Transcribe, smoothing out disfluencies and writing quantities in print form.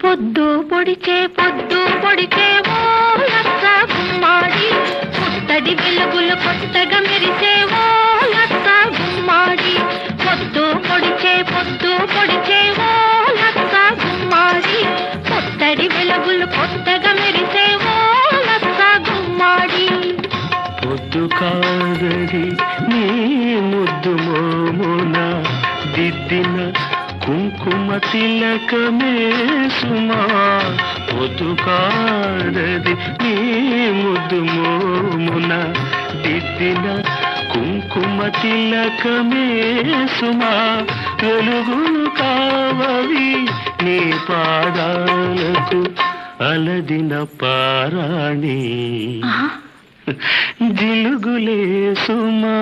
పొద్దు పొడిచే ఓ లచ్చ గుమ్మాడి, పుట్టడి వెలుగులు కొత్తగా మెరిసే ఓ లచ్చ గుమ్మాడి. పొద్దు పొడిచే ఓ లచ్చ గుమ్మాడి, పుట్టడి వెలుగులు కొత్తగా మెరిసే ఓ లచ్చ గుమ్మాడి. పొద్దు కాదది నీ ముద్దు మోమున దిద్దిన కుంకుమ తిలకమే సుమా. పొద్దు కాదది నీ ముద్దు మోమున దిద్దిన కుంకుమ తిలకమే సుమా. వెలుగులు కావవి నీ పాదాలకు అలదిన పారాణి, జిలుగులే సుమా.